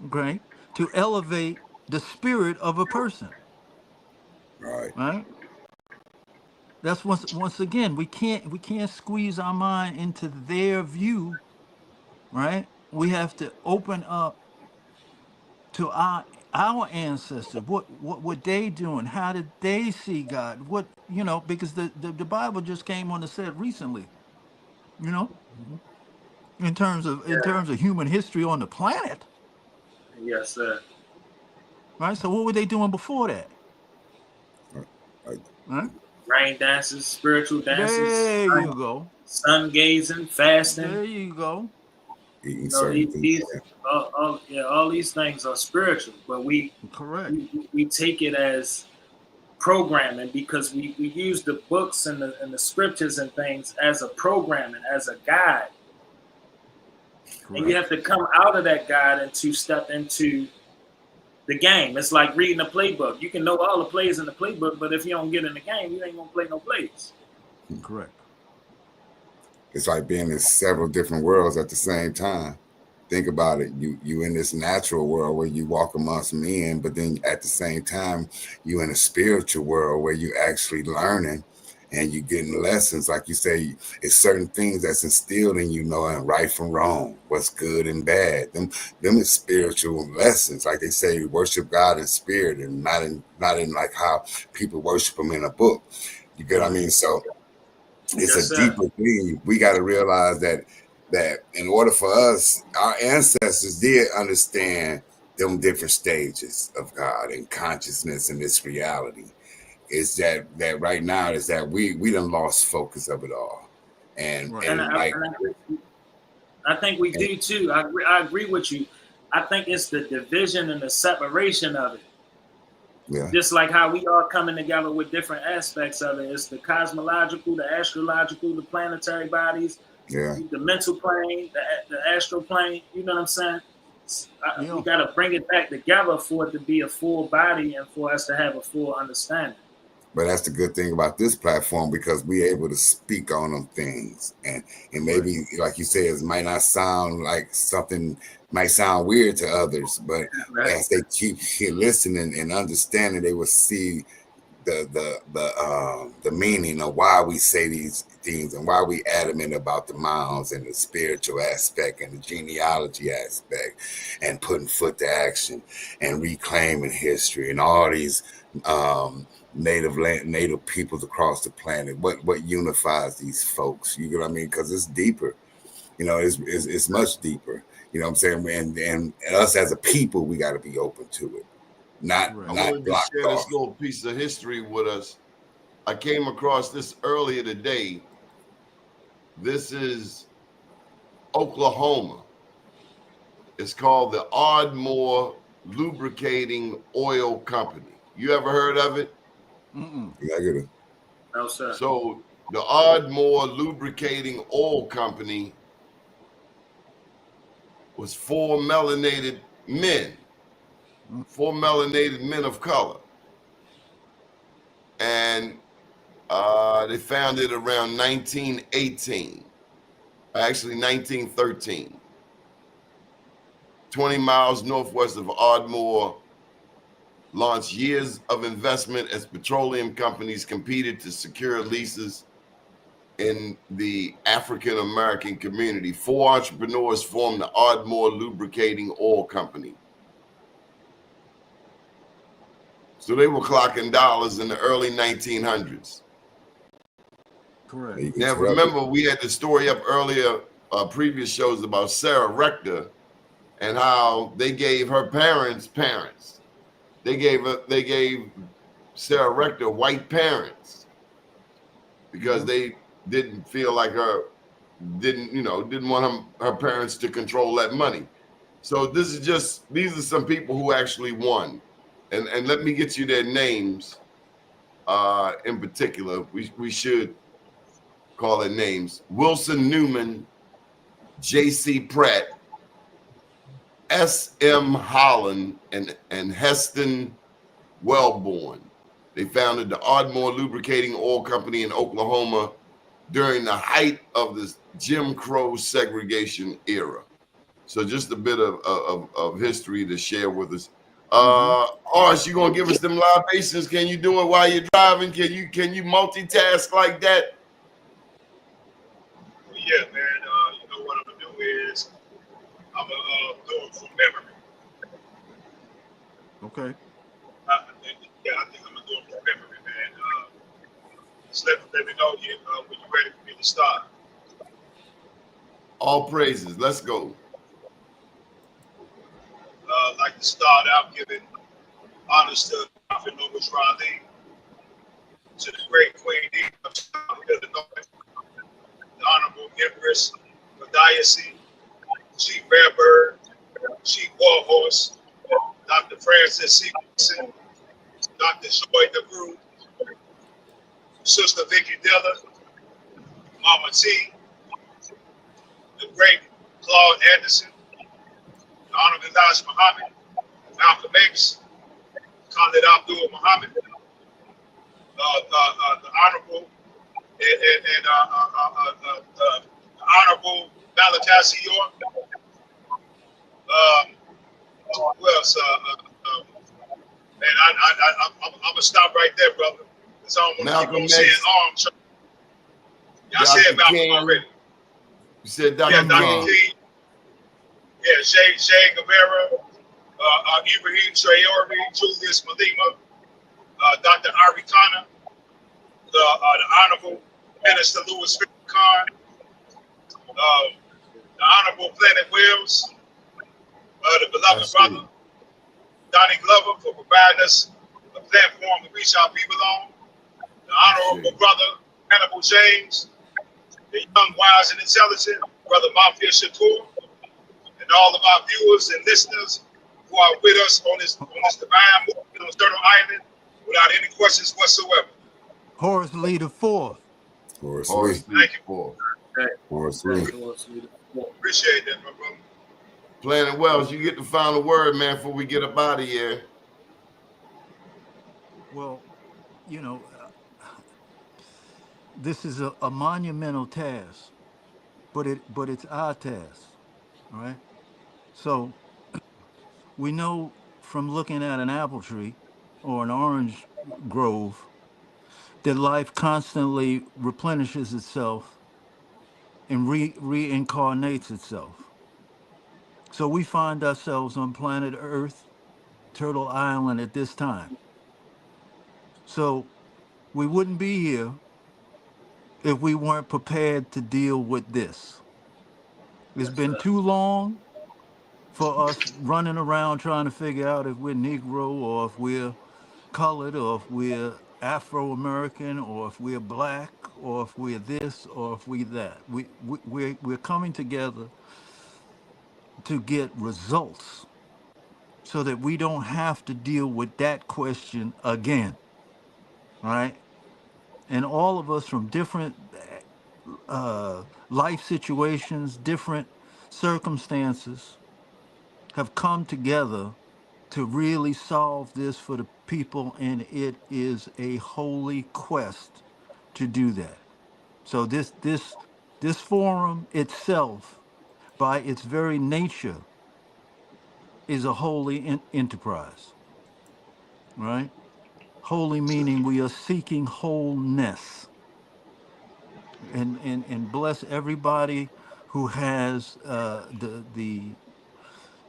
okay, to elevate the spirit of a person. Right. Right? That's once again, we can't squeeze our mind into their view, right? We have to open up to our ancestors. What were they doing? How did they see God? What, because the Bible just came on the set recently, you know, in terms of human history on the planet, Yes, sir. right? So what were they doing before that? Right. Right? Rain dances, spiritual dances, There you go. sun gazing, fasting. There you go. Eating You know, certain things. these all these things are spiritual, but Correct. we take it as programming because we use the books and the scriptures and things as a programming, as a guide. Correct. And you have to come out of that guide and to step into the game. It's like reading a playbook. You can know all the plays in the playbook, but if you don't get in the game, you ain't gonna play no plays. Correct. It's like being in several different worlds at the same time. Think about it. You in this natural world where you walk amongst men, but then at the same time, you in a spiritual world where you actually learning and you getting lessons. Like you say, it's certain things that's instilled in you, knowing right from wrong, what's good and bad. Them is spiritual lessons. Like they say, worship God in spirit and not in like how people worship him in a book. You get what I mean? So it's Yes, a sir. deeper thing. We got to realize that in order for us, our ancestors did understand them different stages of God and consciousness and this reality. Is that right now is that we done lost focus of it all, and Right. And and like I think we do too. I agree with you. I think it's the division and the separation of it. yeah, Just like how we are coming together with different aspects of it. It's the cosmological, the astrological, the planetary bodies, yeah, the mental plane, the astral plane. You know what I'm saying? Yeah. We got to bring it back together for it to be a full body and for us to have a full understanding. but that's the good thing about this platform because we're able to speak on them things, and maybe like you say, it might not sound like something might sound weird to others, but Right? as they keep listening and understanding, they will see the meaning of why we say these things and why we adamant about the mounds and the spiritual aspect and the genealogy aspect and putting foot to action and reclaiming history and all these native peoples across the planet. What unifies these folks? You get what I mean? Because it's deeper. It's much deeper. You know what I'm saying? And us as a people, we got to be open to it. Right. I Not wanted to blocked share off. this little piece of history with us. I came across this earlier today. This is Oklahoma. It's called the Ardmore Lubricating Oil Company. You ever heard of it? Negative. No, sir. So the Ardmore Lubricating Oil Company was four melanated men of color. And they founded around 1918, actually 1913. 20 miles northwest of Ardmore, launched years of investment as petroleum companies competed to secure leases in the African American community. Four entrepreneurs formed the Ardmore Lubricating Oil Company. So they were clocking dollars in the early 1900s. Correct. Now, remember, we had the story up earlier, previous shows about Sarah Rector and how they gave her parents. They gave Sarah Rector white parents because they didn't feel like didn't want her parents to control that money. So these are some people who actually won. And let me get you their names in particular. We should call their names. Wilson Newman, J.C. Pratt, S.M. Holland and Heston Wellborn. They founded the Ardmore Lubricating Oil Company in Oklahoma during the height of the Jim Crow segregation era. So just a bit of history to share with us. Horace, you gonna give us them libations? Can you do it while you're driving? Can you multitask like that? Well, yeah, man. You know what I'm gonna do is I'm gonna do it from memory. Okay. Yeah, I think I'm gonna do it from memory, man. Just let me know when you're ready for me to start. All praises. Let's go. I'd like to start out giving honors to Prophet Nobles Raleigh, to the great Queen of Illinois, the Honorable Empress Madiasi, Chief Bearbird, Chief Warhorse, Dr. Francis C. Wilson, Dr. Joy DeBrew, Sister Vicky Dilla, Mama T, the great Claude Anderson, the Honorable Elijah Muhammad, Malcolm X, Khalid Abdul Muhammad, the Honorable the Honorable Malachi York. Who else? Man, I'm gonna stop right there, brother. Because I don't want to keep on saying arms. Y'all said Malcolm King already. You said Dr. Dr. King. Yeah, Shay Guevara, Ibrahim Traore, Julius Malema, Dr. Ari Khanna, the Honorable Minister Louis Farrakhan, the Honorable Planet Wills, the beloved brother Donnie Glover for providing us a platform to reach our people on, the Honorable brother Hannibal James, the young, wise, and intelligent brother Mafia Shakur, and all of our viewers and listeners who are with us on this divine movement on Turtle Island without any questions whatsoever. Horace Lee the Fourth. Horace Lee. Thank you. Horace Lee. Appreciate that, my brother. Planet Wells, you get the final word, man, before we get up out of here. Well, this is a monumental task, but it's our task, all right? So we know from looking at an apple tree or an orange grove that life constantly replenishes itself and reincarnates itself. So we find ourselves on planet Earth, Turtle Island at this time. So we wouldn't be here if we weren't prepared to deal with this. It's been too long for us running around trying to figure out if we're Negro or if we're colored or if we're Afro-American or if we're black or if we're this or if we're that. We're coming together to get results so that we don't have to deal with that question again, right? And all of us from different life situations, different circumstances have come together to really solve this for the people, and it is a holy quest to do that. So this forum itself, by its very nature, is a holy enterprise, right? Holy meaning we are seeking wholeness, and bless everybody who has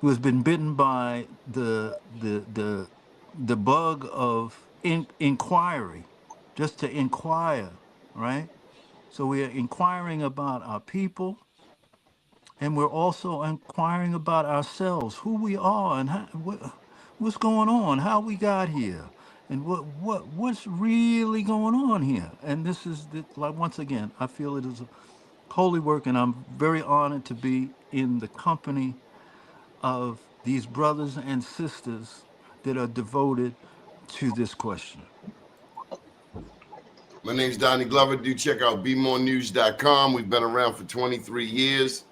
who has been bitten by the bug of inquiry, just to inquire, right? So we are inquiring about our people, and we're also inquiring about ourselves, who we are, and what's going on, how we got here, and what's really going on here. And this is like, once again, I feel it is a holy work, and I'm very honored to be in the company of these brothers and sisters that are devoted to this question. My name's Donnie Glover. Do check out bemorenews.com. We've been around for 23 years.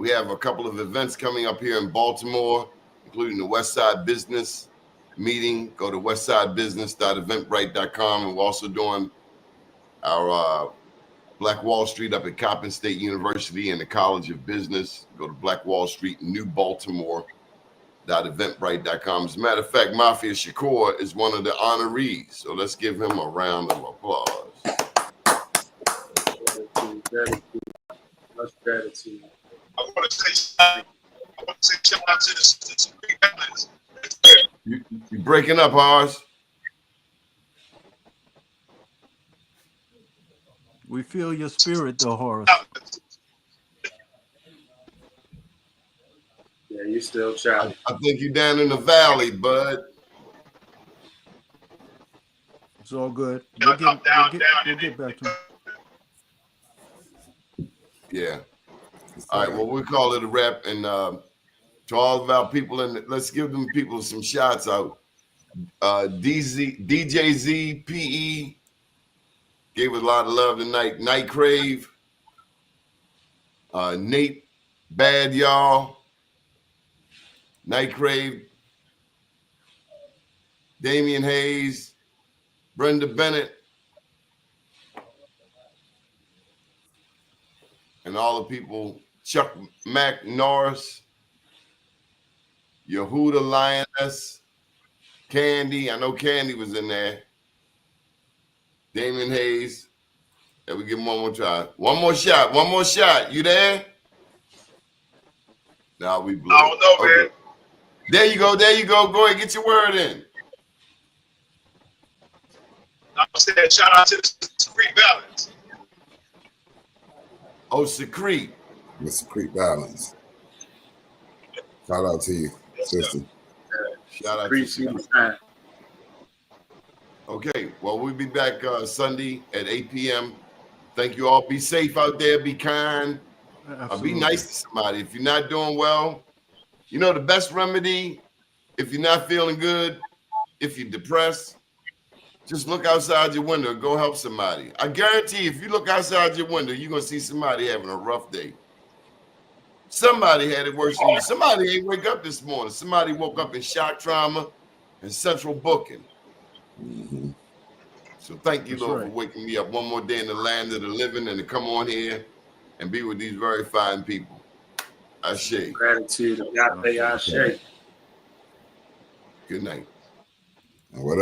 We have a couple of events coming up here in Baltimore, including the West Side Business meeting. Go to westsidebusiness.eventbrite.com. And we're also doing our Black Wall Street up at Coppin State University and the College of Business. Go to Black Wall Street, New Baltimore.eventbrite.com. As a matter of fact, Mafia Shakur is one of the honorees. So let's give him a round of applause. Much gratitude. I want to say shout out to the Supreme Balance. You're breaking up, Horace. We feel your spirit, though, Horace. Yeah, you still choppy. I think you're down in the valley, bud. It's all good. We'll We'll down get back to him. Yeah. All right. Well, we call it a wrap. And to all of our people, let's give them people some shots out. DJZ PE gave us a lot of love tonight. Night Crave, Nate Bad Y'all, Night Crave, Damian Hayes, Brenda Bennett, and all the people, Chuck Mac Norris, Yehuda Lioness, Candy. I know Candy was in there. Damian Hayes. And we give him one more try. One more shot. One more shot. You there? Now we blew. I don't know, man. There you go. There you go. Go ahead. Get your word in. I said shout out to the Supreme Balance. Oh, Secrete. The Secrete Balance. Shout out to you, sister. Shout out to you. Okay. Well, we'll be back Sunday at 8 p.m. Thank you all. Be safe out there. Be kind. Be nice to somebody. If you're not doing well, you know the best remedy, if you're not feeling good, if you're depressed, just look outside your window and go help somebody. I guarantee if you look outside your window, you're going to see somebody having a rough day. Somebody had it worse than you. Somebody ain't wake up this morning. Somebody woke up in shock trauma and central booking. Mm-hmm. So thank you, That's Lord, right. for waking me up one more day in the land of the living and to come on here and be with these very fine people. Ashe. Gratitude. Ashe. Good night. What up?